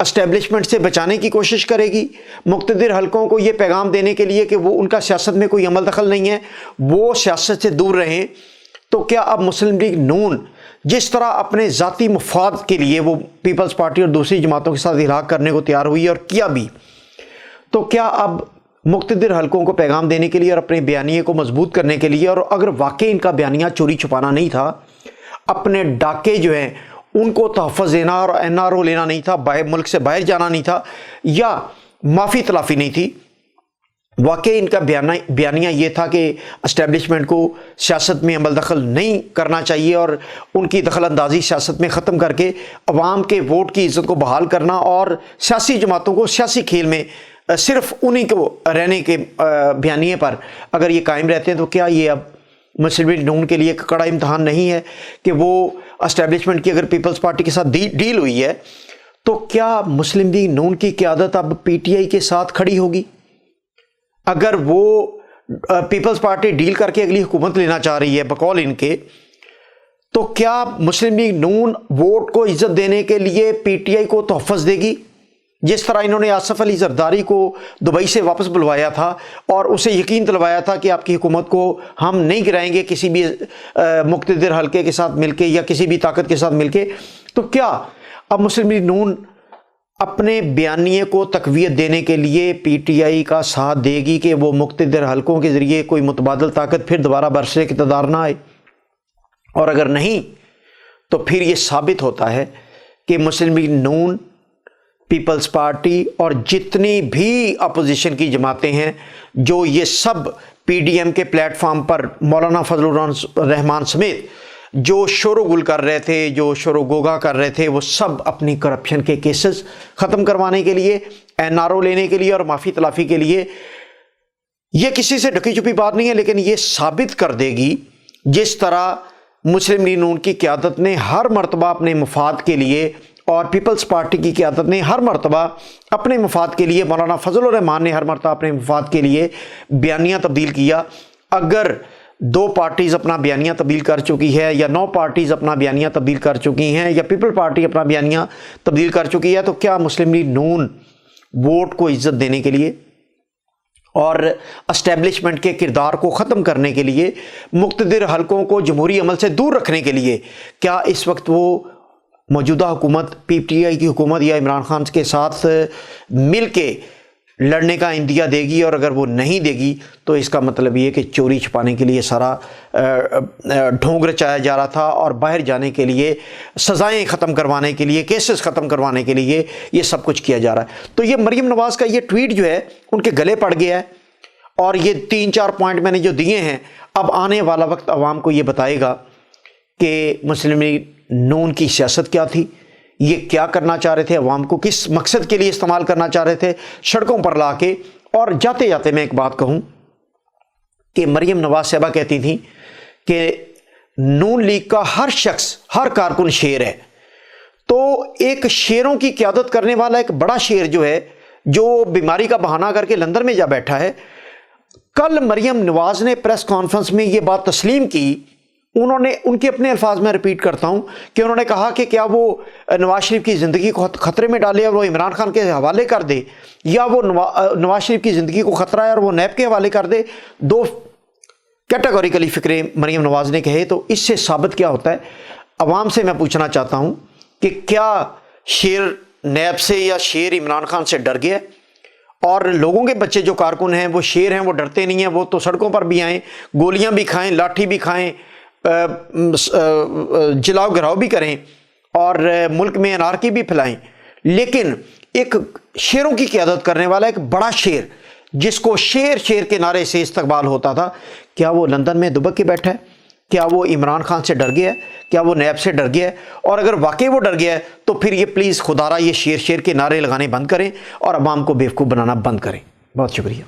Establishment سے بچانے کی کوشش کرے گی، مقتدر حلقوں کو یہ پیغام دینے کے لیے کہ وہ ان کا سیاست میں کوئی عمل دخل نہیں ہے، وہ سیاست سے دور رہیں، تو کیا اب مسلم لیگ نون جس طرح اپنے ذاتی مفاد کے لیے وہ پیپلز پارٹی اور دوسری جماعتوں کے ساتھ الحاق کرنے کو تیار ہوئی ہے اور کیا بھی، تو کیا اب مقتدر حلقوں کو پیغام دینے کے لیے اور اپنے بیانیے کو مضبوط کرنے کے لیے، اور اگر واقعی ان کا بیانیہ چوری چھپانا نہیں تھا، اپنے ڈاکے جو ہیں ان کو تحفظ دینا اور NRO لینا نہیں تھا، ملک سے باہر جانا نہیں تھا، یا معافی تلافی نہیں تھی، واقعی ان کا بیانیہ یہ تھا کہ اسٹیبلشمنٹ کو سیاست میں عمل دخل نہیں کرنا چاہیے اور ان کی دخل اندازی سیاست میں ختم کر کے عوام کے ووٹ کی عزت کو بحال کرنا اور سیاسی جماعتوں کو سیاسی کھیل میں صرف انہی کو رہنے کے بیانیے پر اگر یہ قائم رہتے ہیں، تو کیا یہ اب مسلم لیگ نون کے لیے ایک کڑا امتحان نہیں ہے کہ وہ اسٹیبلشمنٹ کی اگر پیپلز پارٹی کے ساتھ ڈیل ہوئی ہے تو کیا مسلم لیگ نون کی قیادت اب PTI کے ساتھ کھڑی ہوگی؟ اگر وہ پیپلز پارٹی ڈیل کر کے اگلی حکومت لینا چاہ رہی ہے بقول ان کے، تو کیا مسلم لیگ نون ووٹ کو عزت دینے کے لیے PTI کو تحفظ دے گی؟ جس طرح انہوں نے آصف علی زرداری کو دبئی سے واپس بلوایا تھا اور اسے یقین دلوایا تھا کہ آپ کی حکومت کو ہم نہیں گرائیں گے کسی بھی مقتدر حلقے کے ساتھ مل کے یا کسی بھی طاقت کے ساتھ مل کے، تو کیا اب مسلم لیگ نون اپنے بیانیے کو تقویت دینے کے لیے PTI کا ساتھ دے گی کہ وہ مقتدر حلقوں کے ذریعے کوئی متبادل طاقت پھر دوبارہ برسر اقتدار نہ آئے؟ اور اگر نہیں تو پھر یہ ثابت ہوتا ہے کہ مسلم لیگ نون، پیپلز پارٹی اور جتنی بھی اپوزیشن کی جماعتیں ہیں جو یہ سب PDM کے پلیٹ فارم پر مولانا فضل الرحمان سمیت جو شور و گل کر رہے تھے، جو شور و گوگا کر رہے تھے، وہ سب اپنی کرپشن کے کیسز ختم کروانے کے لیے، NRO لینے کے لیے اور معافی تلافی کے لیے، یہ کسی سے ڈھکی چھپی بات نہیں ہے، لیکن یہ ثابت کر دے گی جس طرح مسلم لیگ نون کی قیادت نے ہر مرتبہ اپنے مفاد کے لیے اور پیپلز پارٹی کی قیادت نے ہر مرتبہ اپنے مفاد کے لیے، مولانا فضل الرحمان نے ہر مرتبہ اپنے مفاد کے لیے بیانیہ تبدیل کیا۔ اگر 2 پارٹیز اپنا بیانیہ تبدیل کر چکی ہے یا 9 پارٹیز اپنا بیانیہ تبدیل کر چکی ہیں یا پیپل پارٹی اپنا بیانیہ تبدیل کر چکی ہے، تو کیا مسلم لیگ نون ووٹ کو عزت دینے کے لیے اور اسٹیبلشمنٹ کے کردار کو ختم کرنے کے لیے، مقتدر حلقوں کو جمہوری عمل سے دور رکھنے کے لیے، کیا اس وقت وہ موجودہ حکومت PTI کی حکومت یا عمران خان کے ساتھ مل کے لڑنے کا اندیہ دے گی؟ اور اگر وہ نہیں دے گی تو اس کا مطلب یہ کہ چوری چھپانے کے لیے سارا ڈھونگ رچایا جا رہا تھا اور باہر جانے کے لیے، سزائیں ختم کروانے کے لیے، کیسز ختم کروانے کے لیے یہ سب کچھ کیا جا رہا ہے۔ تو یہ مریم نواز کا یہ ٹویٹ جو ہے ان کے گلے پڑ گیا ہے، اور یہ 3-4 پوائنٹ میں نے جو دیے ہیں، اب آنے والا وقت عوام کو یہ بتائے گا کہ مسلم لیگ نون کی سیاست کیا تھی، یہ کیا کرنا چاہ رہے تھے، عوام کو کس مقصد کے لیے استعمال کرنا چاہ رہے تھے سڑکوں پر لا کے۔ اور جاتے جاتے میں ایک بات کہوں کہ مریم نواز صاحبہ کہتی تھیں کہ نون لیگ کا ہر شخص، ہر کارکن شیر ہے، تو ایک شیروں کی قیادت کرنے والا ایک بڑا شیر جو ہے، جو بیماری کا بہانہ کر کے لندن میں جا بیٹھا ہے، کل مریم نواز نے پریس کانفرنس میں یہ بات تسلیم کی۔ انہوں نے ان کے اپنے الفاظ میں ریپیٹ کرتا ہوں کہ انہوں نے کہا کہ کیا وہ نواز شریف کی زندگی کو خطرے میں ڈالے اور وہ عمران خان کے حوالے کر دے، یا وہ نواز شریف کی زندگی کو خطرہ ہے اور وہ نیب کے حوالے کر دے۔ 2 کیٹیگوریکلی فکرے مریم نواز نے کہے، تو اس سے ثابت کیا ہوتا ہے؟ عوام سے میں پوچھنا چاہتا ہوں کہ کیا شیر نیب سے یا شیر عمران خان سے ڈر گیا؟ اور لوگوں کے بچے جو کارکن ہیں وہ شیر ہیں، وہ ڈرتے نہیں ہیں، وہ تو سڑکوں پر بھی آئیں، گولیاں بھی کھائیں، لاٹھی بھی کھائیں، جلاؤ گراؤ بھی کریں اور ملک میں انارکی بھی پھیلائیں، لیکن ایک شیروں کی قیادت کرنے والا ایک بڑا شیر جس کو شیر شیر کے نعرے سے استقبال ہوتا تھا، کیا وہ لندن میں دبک کے بیٹھا ہے؟ کیا وہ عمران خان سے ڈر گیا ہے؟ کیا وہ نیب سے ڈر گیا ہے؟ اور اگر واقعی وہ ڈر گیا ہے تو پھر یہ پلیز خدا را یہ شیر شیر کے نعرے لگانے بند کریں اور عوام کو بیوقوف بنانا بند کریں۔ بہت شکریہ۔